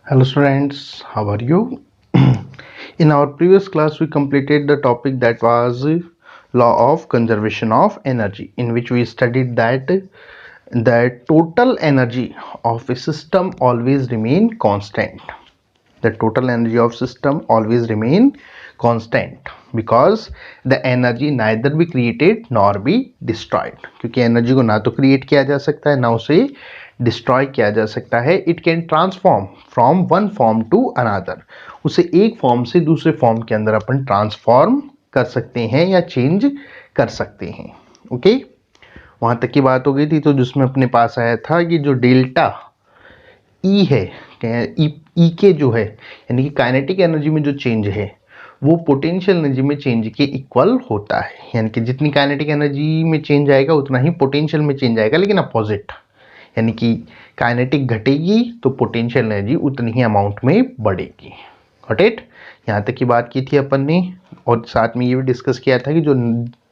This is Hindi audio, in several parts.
Hello students, how are you? In our previous class we completed the topic that was law of conservation of energy, in which we studied that the total energy of a system always remain constant. The total energy of system always remain constant because the energy neither be created nor be destroyed. क्योंकि एनर्जी को ना तो क्रिएट किया जा सकता है ना उसे डिस्ट्रॉय किया जा सकता है. It can transform from one form to another. उसे एक फॉर्म से दूसरे फॉर्म के अंदर अपन ट्रांसफॉर्म कर सकते हैं या चेंज कर सकते हैं. ओके, वहां तक की बात हो गई थी. तो जिसमें अपने पास आया था कि जो डेल्टा ई है, ई के जो है यानी कि काइनेटिक एनर्जी में जो चेंज है वो पोटेंशियल एनर्जी में चेंज के इक्वल होता है. यानी कि जितनी काइनेटिक एनर्जी में चेंज आएगा उतना ही पोटेंशियल में चेंज आएगा, लेकिन अपोजिट. यानी कि काइनेटिक घटेगी तो पोटेंशियल एनर्जी उतनी ही अमाउंट में बढ़ेगी. Got it? यहाँ तक की बात की थी अपन ने, और साथ में ये भी डिस्कस किया था कि जो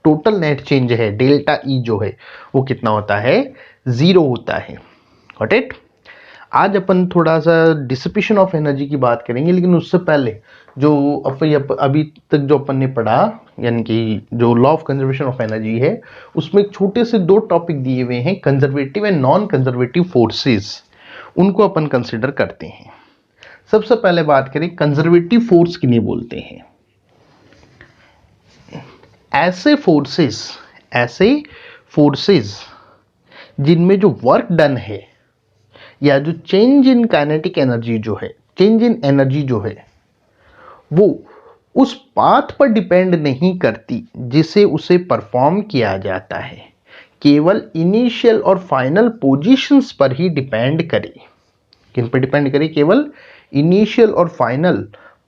टोटल नेट चेंज है डेल्टा ई जो है वो कितना होता है, 0 होता है. Got it? आज अपन थोड़ा सा डिसिपेशन ऑफ एनर्जी की बात करेंगे, लेकिन उससे पहले जो अभी तक जो अपन ने पढ़ा यानी कि जो law of conservation of energy है उसमें छोटे से 2 टॉपिक दिए हुए हैं, conservative and non conservative forces. उनको अपन कंसिडर करते हैं. सबसे पहले बात करें कंजर्वेटिव फोर्स किन्हें बोलते हैं. ऐसे फोर्सेस जिनमें जो वर्क डन है या जो चेंज इन काइनेटिक एनर्जी जो है, चेंज इन एनर्जी जो है वो उस पाथ पर डिपेंड नहीं करती जिसे उसे परफॉर्म किया जाता है, केवल इनिशियल और फाइनल पोजीशंस पर ही डिपेंड करे. किन पर डिपेंड करे? केवल इनिशियल और फाइनल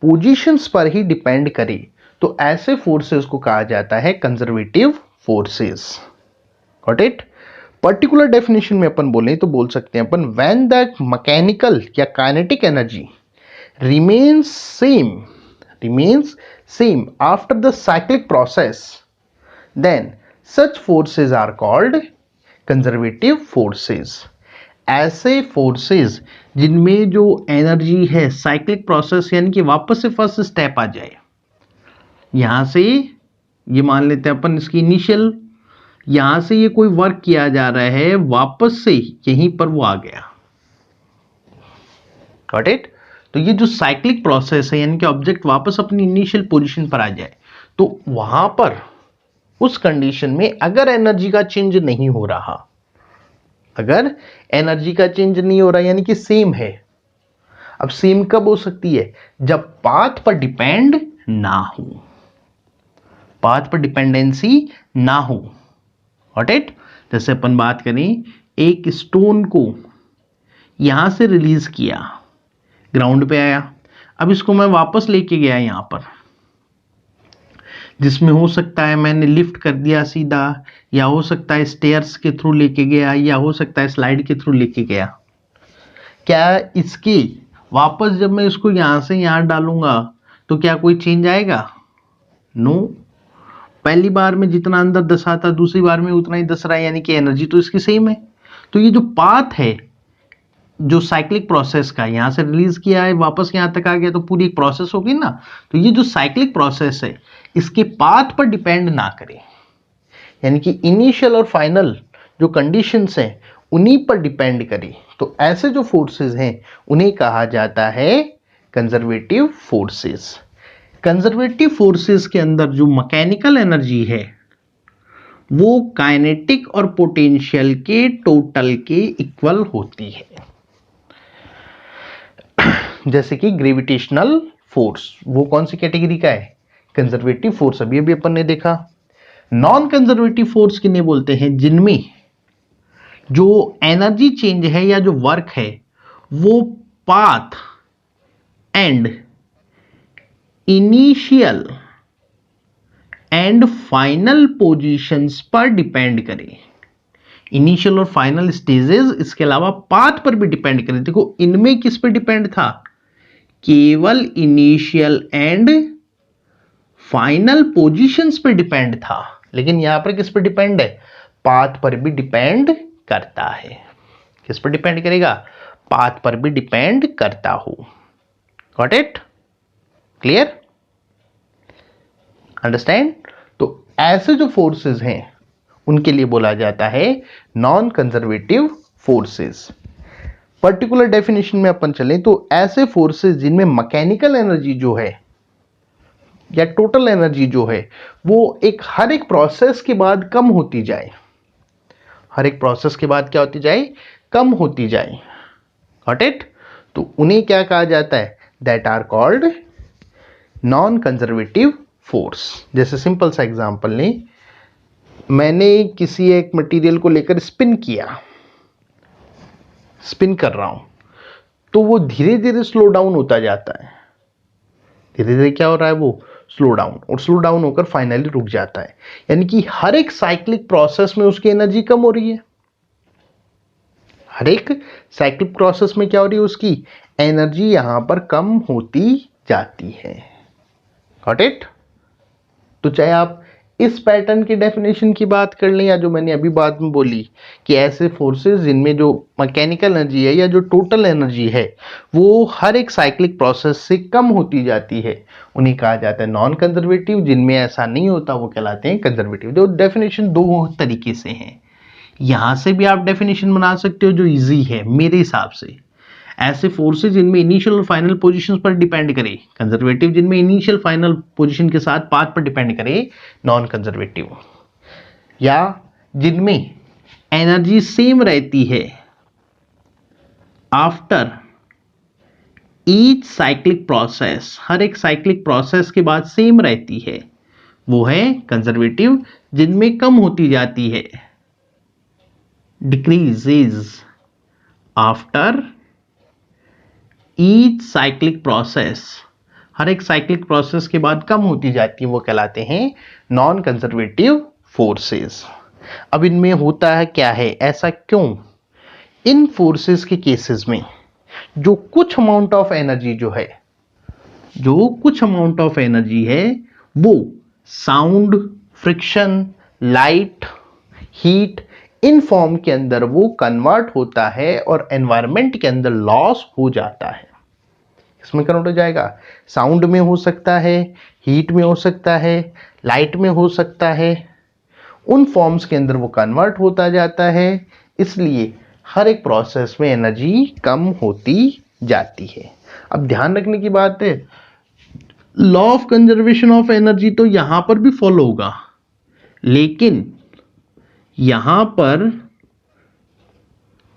पोजीशंस पर ही डिपेंड करे. तो ऐसे फोर्सेस को कहा जाता है conservative forces. Got it? Particular definition में अपन बोले तो बोल सकते हैं अपन व्हेन दैट मैकेनिकल या kinetic energy remains same after the cyclic process, then such forces are called conservative forces. ऐसे फोर्सेस जिनमें जो एनर्जी है साइक्लिक प्रोसेस यानी कि वापस से फर्स्ट स्टेप आ जाए. यहां से ये मान लेते हैं अपन इसकी इनिशियल, यहां से ये कोई वर्क किया जा रहा है, वापस से यहीं पर वो आ गया. Got it? तो ये जो साइक्लिक प्रोसेस है यानी कि ऑब्जेक्ट वापस अपनी इनिशियल पोजीशन पर आ जाए, तो वहां पर उस कंडीशन में अगर एनर्जी का चेंज नहीं हो रहा, अगर एनर्जी का चेंज नहीं हो रहा यानी कि सेम है. अब सेम कब हो सकती है? जब पाथ पर डिपेंड ना हो, पाथ पर डिपेंडेंसी ना हो. Got it? जैसे अपन बात करें, एक स्टोन को यहां से रिलीज किया, ग्राउंड पे आया, अब इसको मैं वापस लेके गया यहां पर, जिसमें हो सकता है मैंने लिफ्ट कर दिया सीधा, या हो सकता है स्टेयर्स के थ्रू लेके गया, या हो सकता है स्लाइड के थ्रू लेके गया. क्या इसके वापस जब मैं इसको यहां से यहां डालूंगा तो क्या कोई चेंज आएगा? नो. पहली बार में जितना अंदर दसा था दूसरी बार में उतना ही दस रहा है, यानी कि एनर्जी तो इसकी सेम है. तो ये जो पाथ है जो साइक्लिक प्रोसेस का, यहां से रिलीज किया है वापस यहां तक आ गया, तो पूरी एक प्रोसेस होगी ना. तो ये जो साइक्लिक प्रोसेस है इसके पाथ पर डिपेंड ना करे, यानी कि इनिशियल और फाइनल जो कंडीशंस हैं उन्हीं पर डिपेंड करे. तो ऐसे जो फोर्सेस हैं उन्हें कहा जाता है कंजर्वेटिव फोर्सेस. कंजर्वेटिव फोर्सेस के अंदर जो मैकेनिकल एनर्जी है वो काइनेटिक और पोटेंशियल के टोटल के इक्वल होती है. जैसे कि ग्रेविटेशनल फोर्स, वो कौन सी कैटेगरी का है? Conservative force. अभी अभी अपन ने देखा. नॉन कंजर्वेटिव फोर्स किन्हें बोलते हैं? जिनमें जो एनर्जी चेंज है या जो वर्क है वो path and initial and final positions पर डिपेंड करे. इनिशियल और फाइनल स्टेजेस, इसके अलावा पाथ पर भी डिपेंड करे. देखो इनमें किस पर डिपेंड था? केवल इनिशियल एंड फाइनल पोजीशंस पर डिपेंड था. लेकिन यहां पर किस पर डिपेंड है? पाथ पर भी डिपेंड करता है. किस पर डिपेंड करेगा? पाथ पर भी डिपेंड करता हो. Got it? क्लियर? अंडरस्टैंड? तो ऐसे जो फोर्सेस हैं उनके लिए बोला जाता है non conservative forces. Particular definition में अपन चलें तो ऐसे फोर्सेस जिनमें मैकेनिकल एनर्जी जो है या टोटल एनर्जी जो है वो हर एक प्रोसेस के बाद कम होती जाए, हर एक प्रोसेस के बाद क्या होती जाए? कम होती जाए। Got it? तो उन्हें क्या कहा जाता है? That are called non conservative force. जैसे सिंपल सा एग्जांपल लें, मैंने किसी एक मटेरियल को लेकर स्पिन किया, स्पिन कर रहा हूं, तो वो धीरे धीरे स्लो डाउन होता जाता है। धीरे धीरे क्या हो रहा है? वो स्लो डाउन, और स्लो डाउन होकर फाइनली रुक जाता है। यानी कि हर एक साइक्लिक प्रोसेस में उसकी एनर्जी कम हो रही है। हर एक साइक्लिक प्रोसेस में क्या हो रही है? उसकी एनर्जी यहां पर कम होती जाती है। Got it? तो चाहे आप इस पैटर्न की डेफिनेशन की बात कर लें या जो मैंने अभी बाद में बोली कि ऐसे फोर्सेस जिनमें जो मैकेनिकल एनर्जी है या जो टोटल एनर्जी है वो हर एक साइक्लिक प्रोसेस से कम होती जाती है, उन्हें कहा जाता है नॉन कंजर्वेटिव। जिनमें ऐसा नहीं होता वो कहलाते हैं कंजर्वेटिव। जो डेफिनेशन दो तरीके से हैं, यहां से भी आप डेफिनेशन बना सकते हो जो इजी है मेरे हिसाब से। ऐसे फोर्सेस जिनमें इनिशियल और फाइनल पोजीशंस पर डिपेंड करे कंजर्वेटिव, जिनमें इनिशियल फाइनल पोजीशन के साथ पाथ पर डिपेंड करे नॉन कंजर्वेटिव, या जिनमें एनर्जी सेम रहती है आफ्टर ईच साइक्लिक प्रोसेस, हर एक साइक्लिक प्रोसेस के बाद सेम रहती है, वो है कंजर्वेटिव। जिनमें कम होती जाती है, decreases after each cyclic process, हर एक साइक्लिक प्रोसेस के बाद कम होती जाती है, वो कहलाते हैं नॉन कंजर्वेटिव फोर्सेस। अब इनमें होता है क्या है, ऐसा क्यों? इन फोर्सेस के केसेस में जो कुछ अमाउंट ऑफ एनर्जी जो है, जो कुछ अमाउंट ऑफ एनर्जी है वो sound, friction, light, heat, in form के अंदर वो कन्वर्ट होता है और एनवायरनमेंट के अंदर लॉस हो जाता है। इसमें कन्वर्ट हो जाएगा, साउंड में हो सकता है, हीट में हो सकता है, लाइट में हो सकता है, उन फॉर्म्स के अंदर वो कन्वर्ट होता जाता है। इसलिए हर एक प्रोसेस में एनर्जी कम होती जाती है। अब ध्यान रखने की बात है, law of conservation of energy तो यहां पर भी फॉलो होगा, लेकिन यहां पर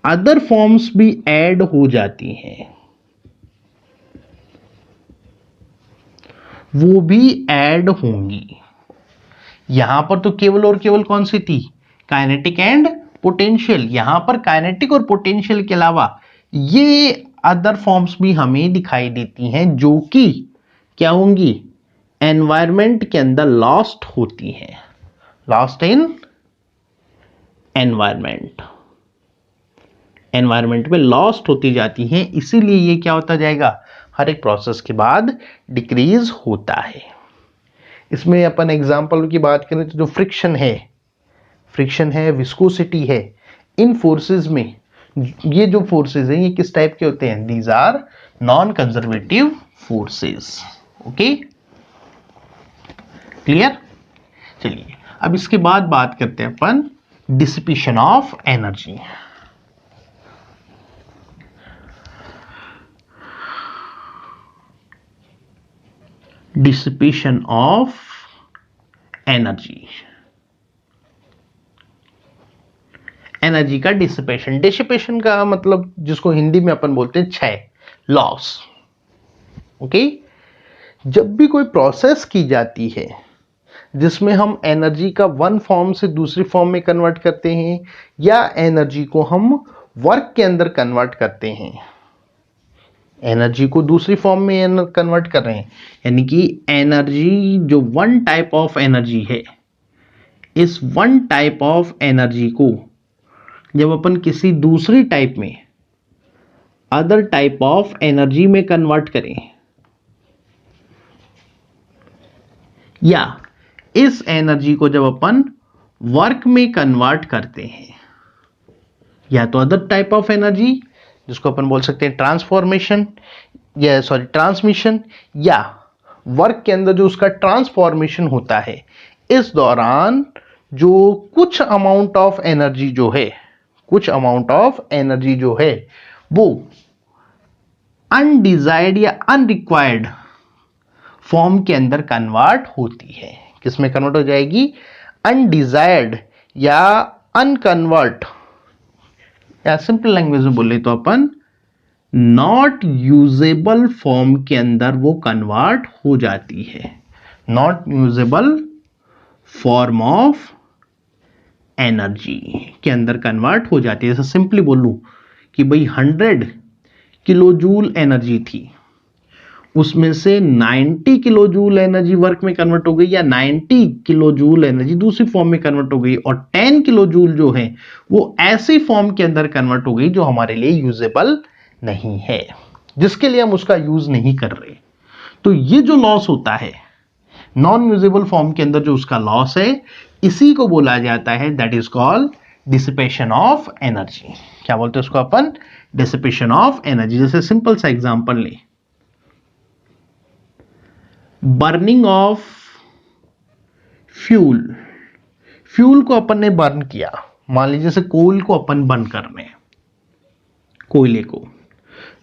अदर फॉर्म्स भी ऐड हो जाती हैं, वो भी ऐड होंगी। यहां पर तो केवल और केवल कौन सी थी? Kinetic and potential. यहां पर काइनेटिक और पोटेंशियल के अलावा ये अदर फॉर्म्स भी हमें दिखाई देती हैं जो कि क्या होंगी? एनवायरनमेंट के अंदर लॉस्ट होती हैं, लॉस्ट इन एनवायरनमेंट, एनवायरनमेंट में लॉस्ट होती जाती हैं। इसीलिए ये क्या होता जाएगा? हर एक प्रोसेस के बाद डिक्रीज होता है। इसमें अपन एग्जांपल की बात करें तो जो फ्रिक्शन है, विस्कोसिटी है, इन फोर्सेस में ये जो फोर्सेस हैं ये किस टाइप के होते हैं? These are non conservative forces. Okay, clear? चलिए अब इसके बाद बात करते हैं अपन dissipation of energy. Dissipation of energy, energy का डिसिपेशन। डिसिपेशन का मतलब जिसको हिंदी में अपन बोलते हैं क्षय, लॉस। ओके, जब भी कोई प्रोसेस की जाती है जिसमें हम एनर्जी का वन फॉर्म से दूसरी फॉर्म में कन्वर्ट करते हैं या एनर्जी को हम वर्क के अंदर कन्वर्ट करते हैं, एनर्जी को दूसरी फॉर्म में कन्वर्ट कर रहे हैं, यानी कि एनर्जी जो वन टाइप ऑफ एनर्जी है, इस वन टाइप ऑफ एनर्जी को जब अपन किसी दूसरी टाइप में, अदर टाइप ऑफ एनर्जी में कन्वर्ट करें, या इस एनर्जी को जब अपन वर्क में कन्वर्ट करते हैं, या तो अदर टाइप ऑफ एनर्जी जिसको अपन बोल सकते हैं ट्रांसफॉर्मेशन, या सॉरी ट्रांसमिशन या वर्क के अंदर जो उसका ट्रांसफॉर्मेशन होता है, इस दौरान जो कुछ अमाउंट ऑफ एनर्जी जो है, कुछ अमाउंट ऑफ एनर्जी जो है वो अनडिजायर्ड या अनरिक्वायर्ड फॉर्म के अंदर कन्वर्ट होती है। किसमें कन्वर्ट हो जाएगी? अनडिजायर्ड या अनकन्वर्ट, या सिंपल लैंग्वेज में बोले तो अपन नॉट यूजेबल फॉर्म के अंदर वो कन्वर्ट हो जाती है। Not usable form of energy के अंदर कन्वर्ट हो जाती है। जैसे सिंपली बोलूं कि भाई 100 किलो जूल एनर्जी थी, उसमें से 90 किलो जूल एनर्जी वर्क में कन्वर्ट हो गई, या 90 किलो जूल एनर्जी दूसरी फॉर्म में कन्वर्ट हो गई, और 10 किलो जूल जो है वो ऐसी फॉर्म के अंदर कन्वर्ट हो गई जो हमारे लिए यूजेबल नहीं है, जिसके लिए हम उसका यूज नहीं कर रहे। तो ये जो लॉस होता है नॉन यूजेबल फॉर्म के अंदर, जो उसका लॉस है, इसी को बोला जाता है that is called dissipation of energy. क्या बोलते हैं उसको अपन? Dissipation of energy. जैसे सिंपल सा एग्जांपल ले, बर्निंग ऑफ फ्यूल। फ्यूल को अपन ने बर्न किया, मान लीजिए जैसे कोयल को अपन बर्न कर रहे हैं, कोयले को,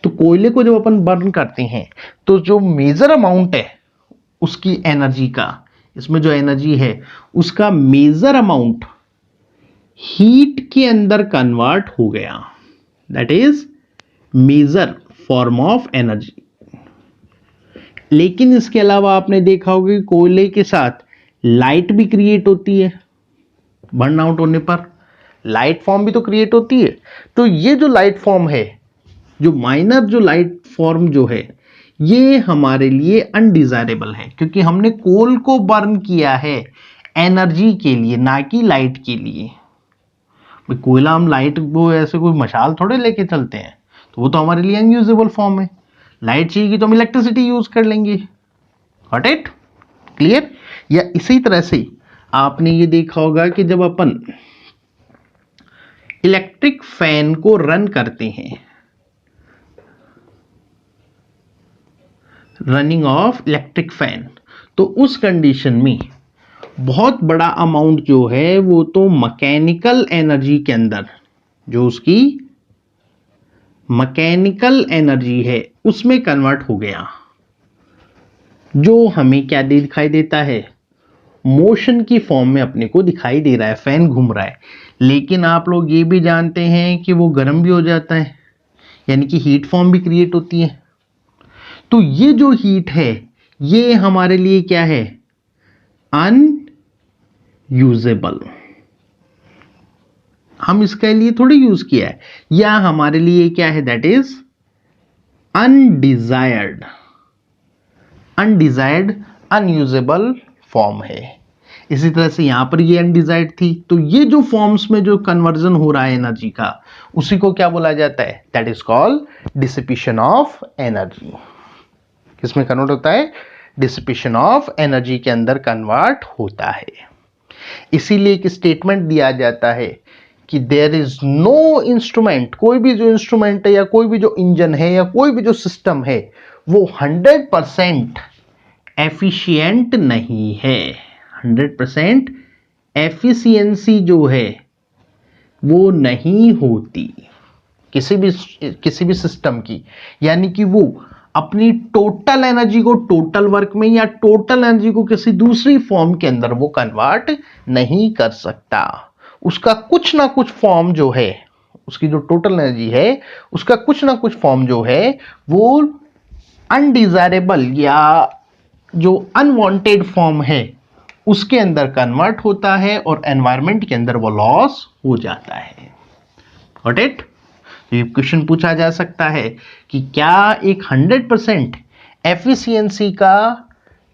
तो कोयले को जब अपन बर्न करते हैं तो जो मेजर अमाउंट है उसकी एनर्जी का, इसमें जो एनर्जी है उसका मेजर अमाउंट हीट के अंदर कन्वर्ट हो गया, that is major form of energy. लेकिन इसके अलावा आपने देखा होगा कि कोयले के साथ लाइट भी क्रिएट होती है, बर्न आउट होने पर लाइट फॉर्म भी तो क्रिएट होती है। तो ये जो लाइट फॉर्म है, जो माइनर जो लाइट फॉर्म जो है, ये हमारे लिए अनडिजायरेबल है, क्योंकि हमने कोल को बर्न किया है एनर्जी के लिए, ना कि लाइट के लिए। कोयला हम लाइट वो ऐसे कोई मशाल थोड़े लेके चलते हैं, तो वो तो हमारे लिए अनयूजेबल फॉर्म है। लाइट चाहिए तो हम इलेक्ट्रिसिटी यूज कर लेंगे। Got it? क्लियर? या इसी तरह से आपने ये देखा होगा कि जब अपन इलेक्ट्रिक फैन को रन करते हैं, रनिंग ऑफ इलेक्ट्रिक फैन, तो उस कंडीशन में बहुत बड़ा अमाउंट जो है वो तो मैकेनिकल एनर्जी के अंदर, जो उसकी मैकेनिकल एनर्जी है उसमें कन्वर्ट हो गया, जो हमें क्या दिखाई देता है? मोशन की फॉर्म में अपने को दिखाई दे रहा है, फैन घूम रहा है। लेकिन आप लोग ये भी जानते हैं कि वो गर्म भी हो जाता है, यानी कि हीट फॉर्म भी क्रिएट होती है। तो ये जो हीट है ये हमारे लिए क्या है? अनयूजेबल। हम इसके लिए थोड़ी यूज किया है, या हमारे लिए क्या है? That is undesired. Undesired unusable form है। इसी तरह से यहां पर ये अनडिजायर्ड थी, तो ये जो फॉर्म्स में जो कन्वर्जन हो रहा है एनर्जी का, उसी को क्या बोला जाता है? That is called dissipation of energy. किसमें कन्वर्ट होता है? डिसिपेशन ऑफ एनर्जी के अंदर कन्वर्ट होता है। इसीलिए एक स्टेटमेंट दिया जाता है कि देयर इज नो इंस्ट्रूमेंट, कोई भी जो इंस्ट्रूमेंट है या कोई भी जो इंजन है या कोई भी जो सिस्टम है वो 100% एफिशिएंट नहीं है। 100% एफिशिएंसी जो है वो नहीं होती किसी भी सिस्टम की, यानी कि वो अपनी टोटल एनर्जी को टोटल वर्क में या टोटल एनर्जी को किसी दूसरी फॉर्म के अंदर वो कन्वर्ट नहीं कर सकता। उसका कुछ ना कुछ फॉर्म जो है, उसकी जो टोटल एनर्जी है उसका कुछ ना कुछ फॉर्म जो है वो अनडिजायरेबल या जो अनवांटेड फॉर्म है उसके अंदर कन्वर्ट होता है और एनवायरनमेंट के अंदर वो लॉस हो जाता है। Got it? ये क्वेश्चन पूछा जा सकता है कि क्या एक 100% एफिशिएंसी का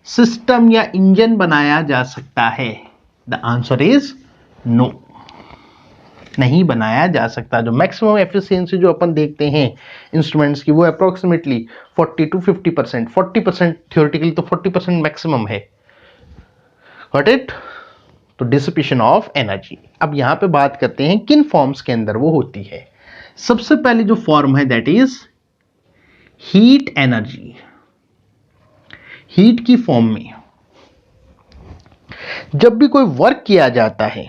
सिस्टम या इंजन बनाया जा सकता है? द आंसर इज नो, नहीं बनाया जा सकता। जो मैक्सिमम एफिशिएंसी जो अपन देखते हैं इंस्ट्रूमेंट्स की वो अप्रोक्सीमेटली 40 to 50%, 40% थियोरेटिकली तो 40% मैक्सिमम है। Got it? तो डिसिपेशन ऑफ एनर्जी। अब यहां पे बात करते हैं किन फॉर्म्स के अंदर वो होती है। सबसे पहले जो फॉर्म है that is heat energy, heat की फॉर्म में। जब भी कोई वर्क किया जाता है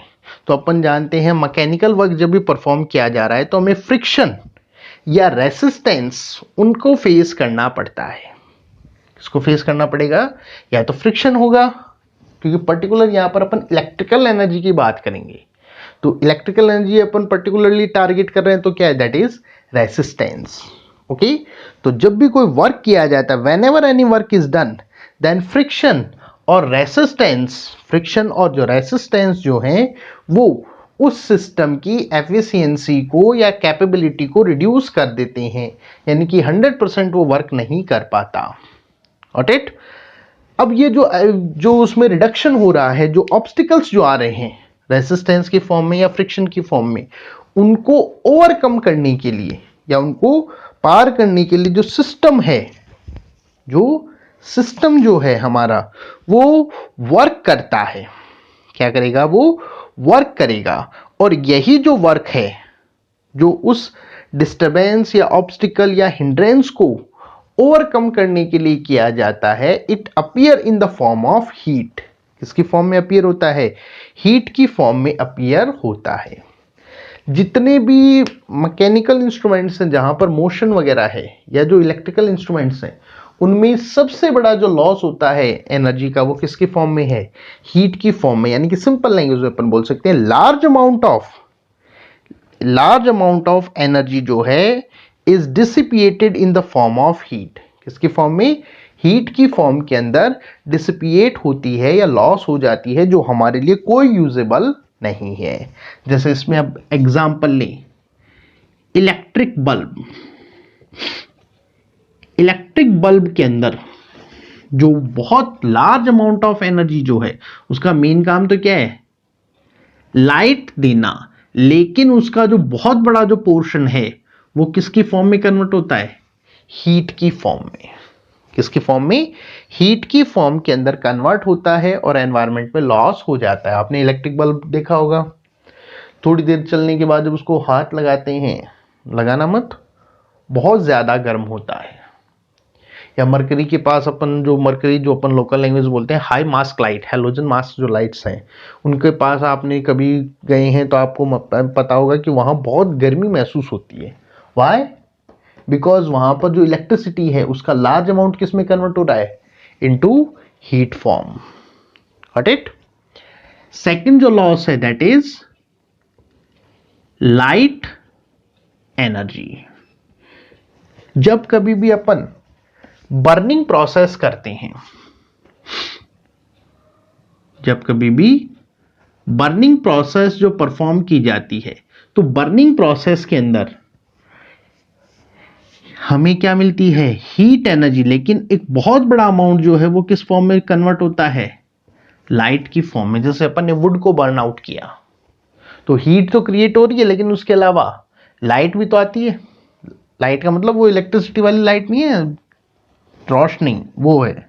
तो अपन जानते हैं मैकेनिकल वर्क जब भी परफॉर्म किया जा रहा है तो हमें फ्रिक्शन या रेसिस्टेंस उनको फेस करना पड़ता है। इसको फेस करना पड़ेगा, या तो फ्रिक्शन होगा, क्योंकि पर्टिकुलर यहां पर अपन इलेक्ट्रिकल एनर्जी की बात करेंगे, तो इलेक्ट्रिकल एनर्जी अपन पर्टिकुलरली टारगेट कर रहे हैं, तो क्या है, दैट इज रेसिस्टेंस। ओके, तो जब भी कोई वर्क किया जाता है, whenever any work is done, then friction और रेसिस्टेंस, फ्रिक्शन और जो रेसिस्टेंस जो है वो उस सिस्टम की एफिशिएंसी को या कैपेबिलिटी को रिड्यूस कर देते हैं, यानी कि 100% वो वर्क नहीं कर पाता। Got it? अब ये जो उसमें रिडक्शन हो रहा है, जो ऑब्स्टिकल्स जो आ रहे हैं रेसिस्टेंस की फॉर्म में या फ्रिक्शन की फॉर्म में, उनको ओवरकम करने के लिए या उनको पार करने के लिए जो सिस्टम है, जो सिस्टम जो है हमारा, वो वर्क करता है। क्या करेगा? वो वर्क करेगा। और यही जो वर्क है, जो उस डिस्टरबेंस या ऑब्स्टिकल या हिंड्रेंस को ओवरकम करने के लिए किया जाता है, it appear in the form of heat. किसकी फॉर्म में अपीयर होता है? हीट की फॉर्म में अपीयर होता है। जितने भी मैकेनिकल इंस्ट्रूमेंट्स हैं जहां पर मोशन वगैरह है, या जो इलेक्ट्रिकल इंस्ट्रूमेंट्स हैं, उनमें सबसे बड़ा जो लॉस होता है एनर्जी का, वो किसकी फॉर्म में है? हीट की फॉर्म में। यानी कि सिंपल लैंग्वेज में अपन बोल सकते हैं लार्ज अमाउंट ऑफ एनर्जी जो है is dissipated in the form of heat. किसकी फॉर्म में? हीट की फॉर्म के अंदर डिसिपिएट होती है या लॉस हो जाती है, जो हमारे लिए कोई यूजेबल नहीं है। जैसे इसमें अब एग्जांपल लें, इलेक्ट्रिक बल्ब। इलेक्ट्रिक बल्ब के अंदर जो बहुत लार्ज अमाउंट ऑफ एनर्जी जो है, उसका मेन काम तो क्या है? लाइट देना। लेकिन उसका जो बहुत बड़ा जो पोर्शन है वो किसकी फॉर्म में कन्वर्ट होता है? हीट की फॉर्म में। किसकी फॉर्म में? हीट की फॉर्म के अंदर कन्वर्ट होता है और एनवायरनमेंट में लॉस हो जाता है। आपने इलेक्ट्रिक बल्ब देखा होगा, थोड़ी देर चलने के बाद जब उसको हाथ लगाते हैं, लगाना मत, बहुत ज्यादा गर्म होता है। या मरकरी के पास अपन जो अपन लोकल लैंग्वेज बोलते हैं high mask light, halogen mask जो लाइट्स हैं, उनके पास आपने कभी गए हैं तो आपको पता होगा कि वहां बहुत गर्मी महसूस होती है। वाई? बिकॉज वहां पर जो इलेक्ट्रिसिटी है उसका लार्ज अमाउंट किस में कन्वर्ट हो रहा है? Into heat form. Got it? Second जो लॉस है दैट इज लाइट एनर्जी। जब कभी भी अपन बर्निंग प्रोसेस करते हैं, जब कभी भी बर्निंग प्रोसेस जो परफॉर्म की जाती है, तो बर्निंग प्रोसेस के अंदर हमें क्या मिलती है? Heat energy. लेकिन एक बहुत बड़ा अमाउंट जो है वो किस फॉर्म में कन्वर्ट होता है? लाइट की फॉर्म में। जैसे अपन ने वुड को बर्न आउट किया तो हीट तो क्रिएट हो रही है, लेकिन उसके अलावा लाइट भी तो आती है। लाइट का मतलब वो इलेक्ट्रिसिटी वाली लाइट नहीं है, रोशनी वो है।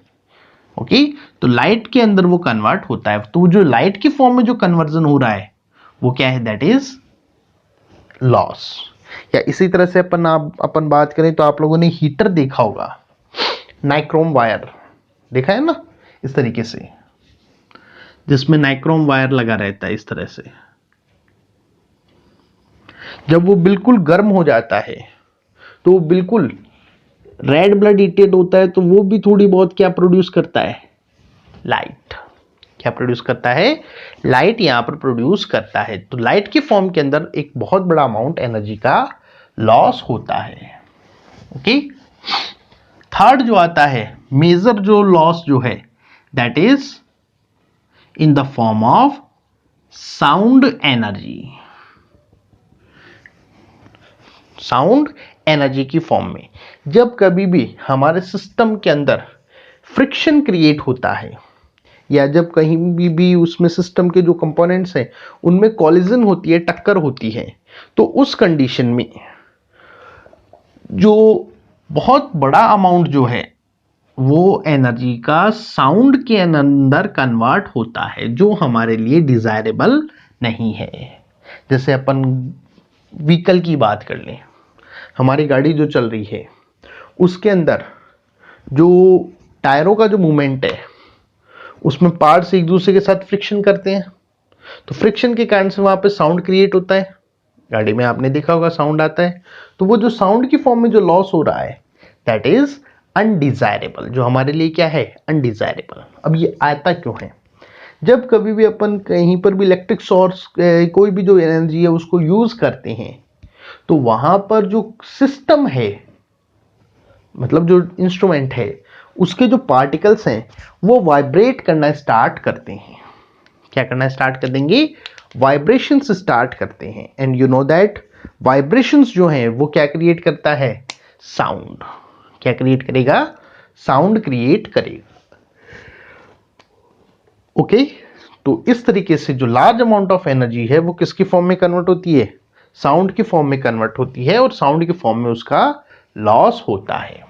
ओके, तो लाइट के अंदर वो कन्वर्ट होता है। तो जो लाइट की फॉर्म में जो कन्वर्जन हो रहा है वो क्या है? That is loss. या इसी तरह से अपन बात करें तो आप लोगों ने हीटर देखा होगा, नाइक्रोम वायर देखा है ना, इस तरीके से, जिसमें नाइक्रोम वायर लगा रहता है इस तरह से। जब वो बिल्कुल गर्म हो जाता है तो वो बिल्कुल रेड ब्लड हीटेड होता है, तो वो भी थोड़ी बहुत क्या प्रोड्यूस करता है? लाइट। क्या प्रोड्यूस करता है? लाइट यहां पर प्रोड्यूस करता है। तो लाइट की फॉर्म के अंदर एक बहुत बड़ा अमाउंट एनर्जी का लॉस होता है। ओके, थर्ड जो आता है मेजर जो लॉस जो है, that is in the form of sound energy. Sound energy की फॉर्म में जब कभी भी हमारे सिस्टम के अंदर फ्रिक्शन क्रिएट होता है, या जब कहीं भी उसमें सिस्टम के जो कंपोनेंट्स हैं उनमें कॉलिजन होती है, टक्कर होती है, तो उस कंडीशन में जो बहुत बड़ा अमाउंट जो है वो एनर्जी का साउंड के अंदर कन्वर्ट होता है, जो हमारे लिए डिजायरेबल नहीं है। जैसे अपन व्हीकल की बात कर लें, हमारी गाड़ी जो चल रही है उसके अंदर जो टायरों का जो मूवमेंट है उसमें पार्ट्स एक दूसरे के साथ फ्रिक्शन करते हैं, तो फ्रिक्शन के कारण से वहां पे साउंड क्रिएट होता है। गाड़ी में आपने देखा होगा साउंड आता है, तो वो जो साउंड की फॉर्म में जो लॉस हो रहा है दैट इज अनडिजायरेबल, जो हमारे लिए क्या है, अनडिजायरेबल। अब ये आता क्यों है? जब कभी भी अपन कहीं पर भी इलेक्ट्रिक सोर्स कोई भी जो एनर्जी है उसको यूज करते हैं, तो वहां पर जो सिस्टम है, मतलब जो इंस्ट्रूमेंट है, उसके जो पार्टिकल्स हैं वो वाइब्रेट करना स्टार्ट करते हैं। क्या करना स्टार्ट कर देंगे? वाइब्रेशंस स्टार्ट करते हैं। And you know that vibrations जो हैं वो क्या क्रिएट करता है? साउंड। क्या क्रिएट करेगा? साउंड क्रिएट करेगा। ओके, तो इस तरीके से जो लार्ज अमाउंट ऑफ एनर्जी है वो किसकी फॉर्म में कन्वर्ट होती है? साउंड की फॉर्म में कन्वर्ट होती है, और साउंड की फॉर्म में उसका लॉस होता है।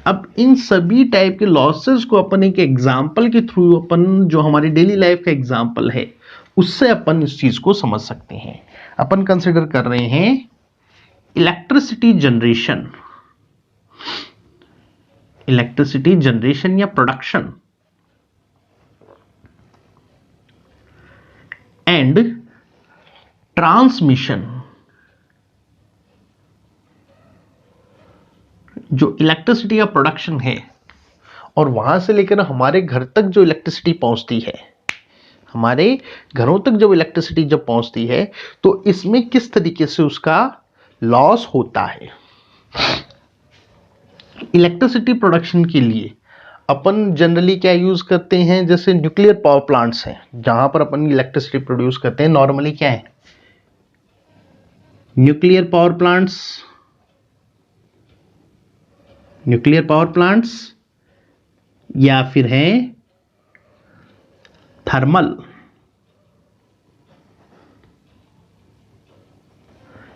अब इन सभी टाइप के लॉसेस को अपन एक एग्जांपल के थ्रू, अपन जो हमारी डेली लाइफ का एग्जांपल है उससे अपन इस चीज को समझ सकते हैं। अपन कंसिडर कर रहे हैं इलेक्ट्रिसिटी जनरेशन, इलेक्ट्रिसिटी जनरेशन या प्रोडक्शन एंड ट्रांसमिशन। जो इलेक्ट्रिसिटी का प्रोडक्शन है और वहां से लेकर हमारे घर तक जो इलेक्ट्रिसिटी पहुंचती है, हमारे घरों तक जब इलेक्ट्रिसिटी जब पहुंचती है, तो इसमें किस तरीके से उसका लॉस होता है। इलेक्ट्रिसिटी प्रोडक्शन के लिए अपन जनरली क्या यूज करते हैं? जैसे न्यूक्लियर पावर प्लांट्स हैं जहां पर अपन इलेक्ट्रिसिटी प्रोड्यूस करते हैं। नॉर्मली क्या है? Nuclear power plants, nuclear power plants या फिर है थर्मल,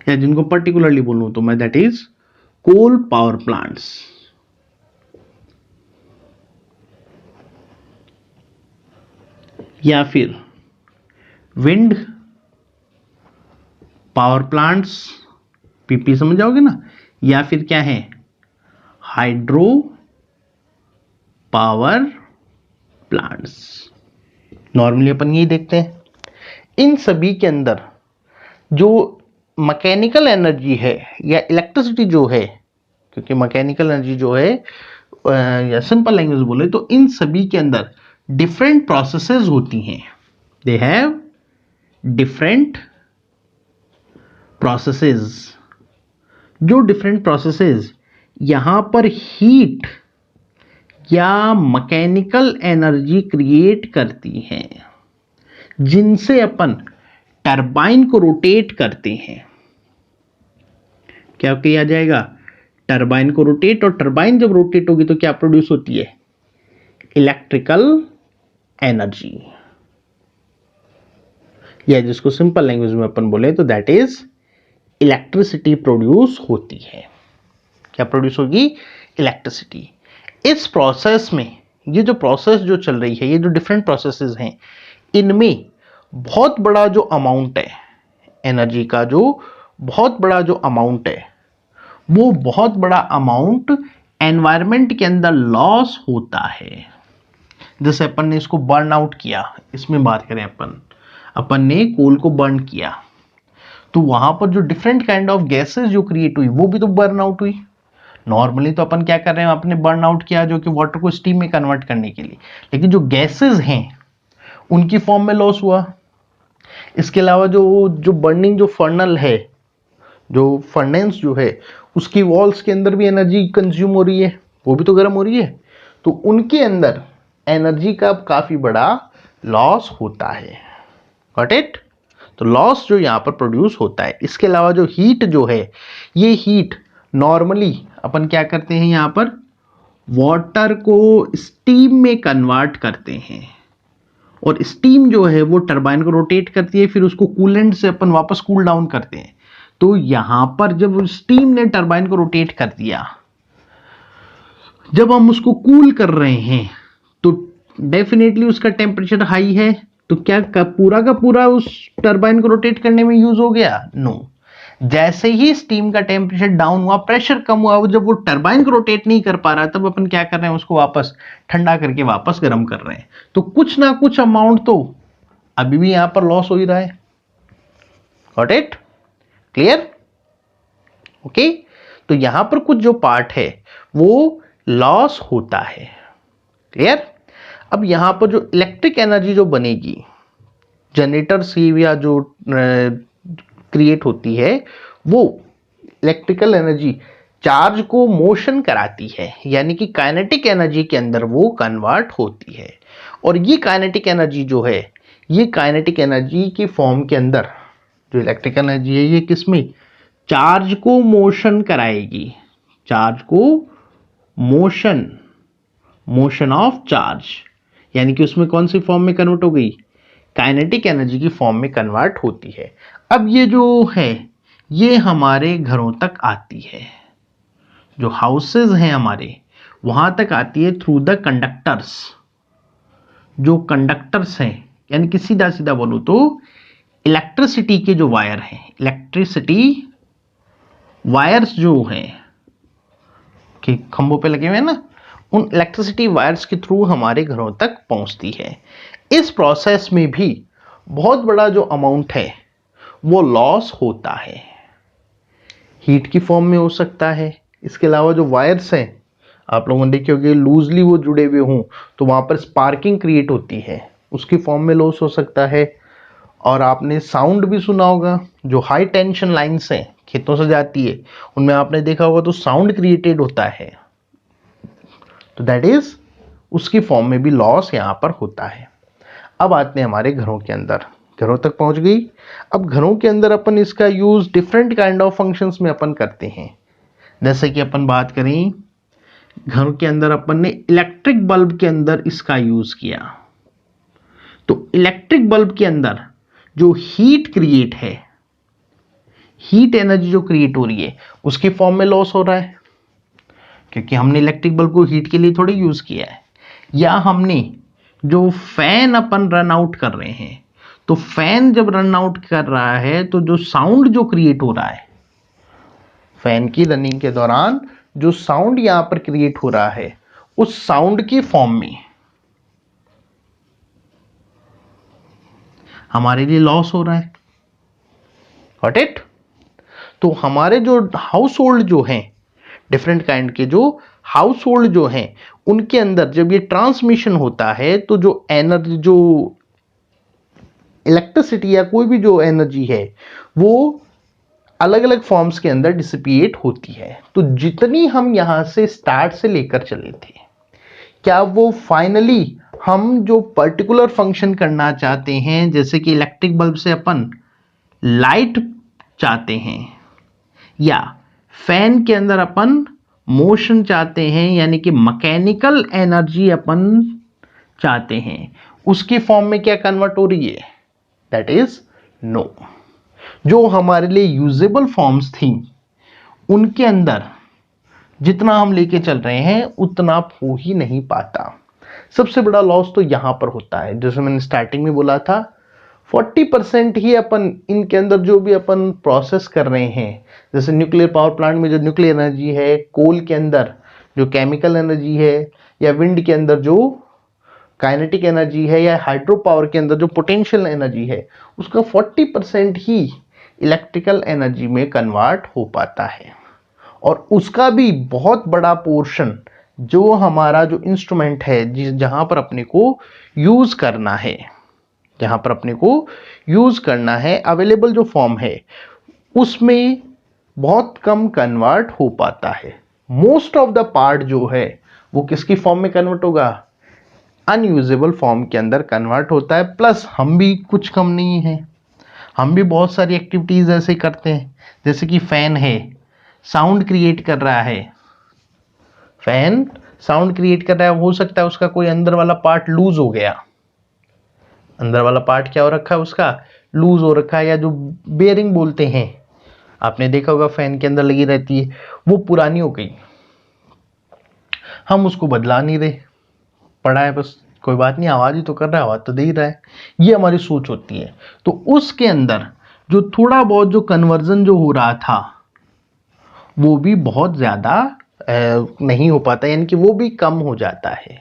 या जिनको पर्टिकुलरली बोलूं तो मैं that is coal power plants, या फिर विंड पावर प्लांट्स, पीपी समझ जाओगे ना, या फिर क्या है, हाइड्रो पावर प्लांट्स। नॉर्मली अपन यही देखते हैं। इन सभी के अंदर जो मैकेनिकल एनर्जी है या इलेक्ट्रिसिटी जो है, क्योंकि मैकेनिकल एनर्जी जो है या सिंपल लैंग्वेज बोले तो इन सभी के अंदर डिफरेंट प्रोसेसेस होती हैं। They have different processes. जो डिफरेंट प्रोसेसेस यहां पर हीट या मैकेनिकल एनर्जी क्रिएट करती हैं, जिनसे अपन टरबाइन को रोटेट करते हैं। क्या किया जाएगा? टरबाइन को रोटेट, और टरबाइन जब रोटेट होगी तो क्या प्रोड्यूस होती है? इलेक्ट्रिकल एनर्जी, या जिसको सिंपल लैंग्वेज में अपन बोले तो दैट इज इलेक्ट्रिसिटी प्रोड्यूस होती है। क्या प्रोड्यूस होगी? इलेक्ट्रिसिटी। इस प्रोसेस में ये जो प्रोसेस जो चल रही है, ये जो डिफरेंट प्रोसेसेस हैं, इनमें बहुत बड़ा जो अमाउंट है एनर्जी का, जो बहुत बड़ा जो अमाउंट है, वो बहुत बड़ा अमाउंट एनवायरनमेंट के अंदर लॉस होता है। जैसे अपन ने इसको बर्न आउट किया, इसमें बात करें अपन ने कोल को बर्न किया, तो वहां पर जो डिफरेंट काइंड ऑफ गैसेस जो क्रिएट हुई वो भी तो बर्न आउट हुई। नॉर्मली तो अपन क्या कर रहे हैं, आपने बर्न आउट किया जो कि वाटर को स्टीम में कन्वर्ट करने के लिए, लेकिन जो गैसेस हैं उनकी फॉर्म में लॉस हुआ। इसके अलावा जो बर्निंग जो फर्नल है, जो फर्नेंस जो है, उसकी वॉल्स के अंदर भी एनर्जी कंज्यूम हो रही है, वो भी तो गर्म हो रही है, तो उनके अंदर एनर्जी का काफी बड़ा लॉस होता है। Got it? तो लॉस जो यहाँ पर प्रोड्यूस होता है। इसके अलावा जो हीट जो है, ये हीट नॉर्मली अपन क्या करते हैं, यहाँ पर वाटर को स्टीम में कन्वर्ट करते हैं, और स्टीम जो है वो टरबाइन को रोटेट करती है, फिर उसको कूलेंट से अपन वापस कूल डाउन करते हैं। तो यहां पर जब स्टीम ने टरबाइन को रोटेट कर दिया, जब हम उसको कूल कर रहे हैं तो डेफिनेटली उसका टेम्परेचर हाई है, तो क्या पूरा का पूरा उस टरबाइन को रोटेट करने में यूज हो गया? नो। जैसे ही स्टीम का टेम्परेचर डाउन हुआ, प्रेशर कम हुआ, जब वो टरबाइन को रोटेट नहीं कर पा रहा, तब अपन क्या कर रहे हैं, उसको वापस ठंडा करके वापस गर्म कर रहे हैं। तो कुछ ना कुछ अमाउंट तो अभी भी यहां पर लॉस हो ही रहा है। Got it? क्लियर? ओके, तो यहां पर कुछ जो पार्ट है वो लॉस होता है। क्लियर? अब यहां पर जो इलेक्ट्रिक एनर्जी जो बनेगी जनरेटर से या जो क्रिएट होती है, वो इलेक्ट्रिकल एनर्जी चार्ज को मोशन कराती है, यानी कि काइनेटिक एनर्जी के अंदर वो कन्वर्ट होती है। और ये काइनेटिक एनर्जी जो है, ये काइनेटिक एनर्जी की फॉर्म के अंदर जो इलेक्ट्रिकल एनर्जी है, ये किसमें, चार्ज को मोशन कराएगी। चार्ज को मोशन, मोशन ऑफ चार्ज, यानी कि उसमें कौन सी फॉर्म में कन्वर्ट हो गई, काइनेटिक एनर्जी की फॉर्म में कन्वर्ट होती है। अब ये जो है ये हमारे घरों तक आती है, जो हाउसेज हैं हमारे वहां तक आती है थ्रू द कंडक्टर्स। जो कंडक्टर्स हैं, यानी कि सीधा सीधा बोलो तो इलेक्ट्रिसिटी के जो वायर हैं, इलेक्ट्रिसिटी वायर्स जो हैं कि खंभों पे लगे हुए हैं ना, उन इलेक्ट्रिसिटी वायर्स के थ्रू हमारे घरों तक पहुंचती है। इस प्रोसेस में भी बहुत बड़ा जो अमाउंट है वो लॉस होता है। हीट की फॉर्म में हो सकता है, इसके अलावा जो वायर्स हैं आप लोगों ने देखे होंगे लूजली वो जुड़े हुए हों तो वहां पर स्पार्किंग क्रिएट होती है, उसकी फॉर्म में लॉस हो सकता है। और आपने साउंड भी सुना होगा, जो हाई टेंशन लाइंस हैं खेतों से जाती है, उनमें आपने देखा होगा तो साउंड क्रिएटेड होता है, तो दैट इज उसकी फॉर्म में भी लॉस यहां पर होता है। अब आते हैं हमारे घरों के अंदर, घरों तक पहुंच गई। अब घरों के अंदर अपन इसका use different kind of functions में अपन करते हैं। जैसे कि अपन बात करें घरों के अंदर, अपन ने इलेक्ट्रिक बल्ब के अंदर इसका यूज किया, तो इलेक्ट्रिक बल्ब के अंदर जो हीट क्रिएट है, हीट एनर्जी जो क्रिएट हो रही है, उसकी फॉर्म में लॉस हो रहा है, क्योंकि हमने इलेक्ट्रिक बल्ब को हीट के लिए थोड़ी यूज किया है। या हमने जो फैन अपन रन आउट कर रहे हैं, तो फैन जब रन आउट कर रहा है तो जो साउंड जो क्रिएट हो रहा है, फैन की रनिंग के दौरान जो साउंड यहां पर क्रिएट हो रहा है, उस साउंड की फॉर्म में हमारे लिए लॉस हो रहा है। Got it? तो हमारे जो हाउस होल्ड जो हैं, डिफरेंट काइंड के जो हाउस होल्ड जो हैं, उनके अंदर जब ये ट्रांसमिशन होता है तो जो एनर्जी, जो इलेक्ट्रिसिटी या कोई भी जो एनर्जी है, वो अलग अलग फॉर्म्स के अंदर डिसिपिएट होती है। तो जितनी हम यहां से स्टार्ट से लेकर चले थे, क्या वो फाइनली हम जो पर्टिकुलर फंक्शन करना चाहते हैं, जैसे कि इलेक्ट्रिक बल्ब से अपन लाइट चाहते हैं, या फैन के अंदर अपन मोशन चाहते हैं, यानी कि मैकेनिकल एनर्जी अपन चाहते हैं, उसकी फॉर्म में क्या कन्वर्ट हो रही है, दैट इज नो। जो हमारे लिए यूजेबल फॉर्म्स थी उनके अंदर जितना हम लेके चल रहे हैं उतना हो ही नहीं पाता। सबसे बड़ा लॉस तो यहां पर होता है, जैसे मैंने स्टार्टिंग में बोला था, 40% ही अपन इनके अंदर जो भी अपन प्रोसेस कर रहे हैं, जैसे न्यूक्लियर पावर प्लांट में जो न्यूक्लियर एनर्जी है, कोल के अंदर जो केमिकल एनर्जी है, या विंड के अंदर जो काइनेटिक एनर्जी है, या हाइड्रो पावर के अंदर जो पोटेंशियल एनर्जी है, उसका 40% ही इलेक्ट्रिकल एनर्जी में कन्वर्ट हो पाता है। और उसका भी बहुत बड़ा पोर्शन जो हमारा जो इंस्ट्रूमेंट है, जहां पर अपने को यूज करना है, जहां पर अपने को यूज करना है, अवेलेबल जो फॉर्म है उसमें बहुत कम कन्वर्ट हो पाता है। मोस्ट ऑफ द पार्ट जो है वो किसकी फॉर्म में कन्वर्ट होगा, अनयूजेबल फॉर्म के अंदर कन्वर्ट होता है। प्लस हम भी कुछ कम नहीं है, हम भी बहुत सारी एक्टिविटीज ऐसे करते हैं, जैसे कि फैन है, साउंड क्रिएट कर रहा है, फैन साउंड क्रिएट कर रहा है, हो सकता है उसका कोई अंदर वाला पार्ट लूज हो गया, अंदर वाला पार्ट क्या हो रखा है, उसका लूज हो रखा है, या जो बेयरिंग बोलते हैं, आपने देखा होगा फैन के अंदर लगी रहती है, वो पुरानी हो गई, हम उसको बदला नहीं रहे, पड़ा है बस, कोई बात नहीं, आवाज ही तो कर रहा है, आवाज तो दे ही रहा है, ये हमारी सोच होती है। तो उसके अंदर जो थोड़ा बहुत जो कन्वर्जन जो हो रहा था वो भी बहुत ज़्यादा नहीं हो पाता, यानी कि वो भी कम हो जाता है।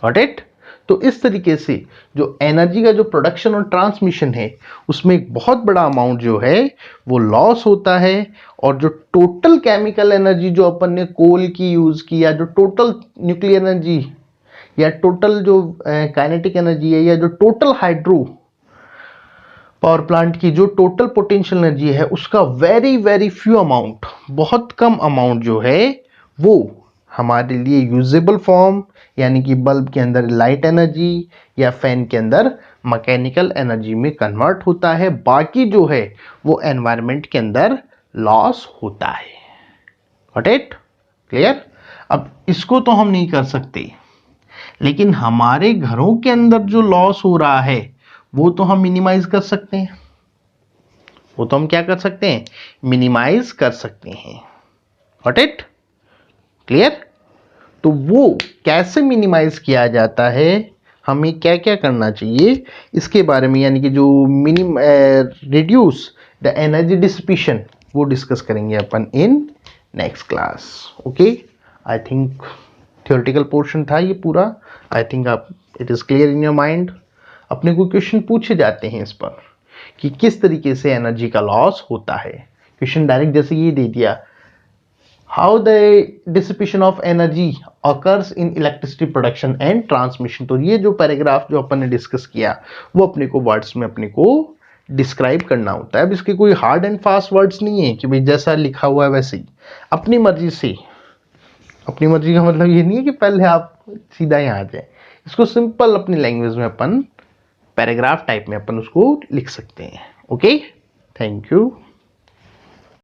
Got it? तो इस तरीके से जो एनर्जी का जो प्रोडक्शन और ट्रांसमिशन है उसमें एक बहुत बड़ा अमाउंट जो है वो लॉस होता है, और जो टोटल केमिकल एनर्जी जो अपन ने कोल की यूज की, या जो टोटल न्यूक्लियर एनर्जी, या टोटल जो काइनेटिक एनर्जी है, या जो टोटल हाइड्रो पावर प्लांट की जो टोटल पोटेंशियल एनर्जी है, उसका वेरी वेरी फ्यू अमाउंट, बहुत कम अमाउंट जो है वो हमारे लिए यूजेबल फॉर्म, यानी कि बल्ब के अंदर लाइट एनर्जी या फैन के अंदर मैकेनिकल एनर्जी में कन्वर्ट होता है। बाकी जो है वो एनवायरनमेंट के अंदर लॉस होता है। Got it? क्लियर? अब इसको तो हम नहीं कर सकते, लेकिन हमारे घरों के अंदर जो लॉस हो रहा है वो तो हम मिनिमाइज कर सकते हैं। वो तो हम क्या कर सकते हैं? मिनिमाइज कर सकते हैं। Got it? क्लियर? तो वो कैसे मिनिमाइज किया जाता है, हमें क्या क्या करना चाहिए इसके बारे में, यानी कि जो रिड्यूस द एनर्जी डिसिपेशन, वो डिस्कस करेंगे अपन in next class. Okay, I think theoretical portion था ये पूरा। आई थिंक आप it is clear in your mind. अपने को क्वेश्चन पूछे जाते हैं इस पर कि किस तरीके से एनर्जी का लॉस होता है। क्वेश्चन डायरेक्ट जैसे ये दे दिया, how the dissipation of energy occurs in electricity production and transmission. तो ये जो पैराग्राफ जो अपन ने डिस्कस किया वो अपने को वर्ड्स में अपने को डिस्क्राइब करना होता है। अब इसके कोई हार्ड एंड फास्ट वर्ड्स नहीं है कि भाई जैसा लिखा हुआ है वैसे ही, अपनी मर्जी से। अपनी मर्जी का मतलब ये नहीं है कि पहले आप सीधा यहाँ आ जाए, इसको सिंपल अपनी लैंग्वेज में अपन पैराग्राफ टाइप में अपन उसको लिख सकते हैं। Okay, thank you.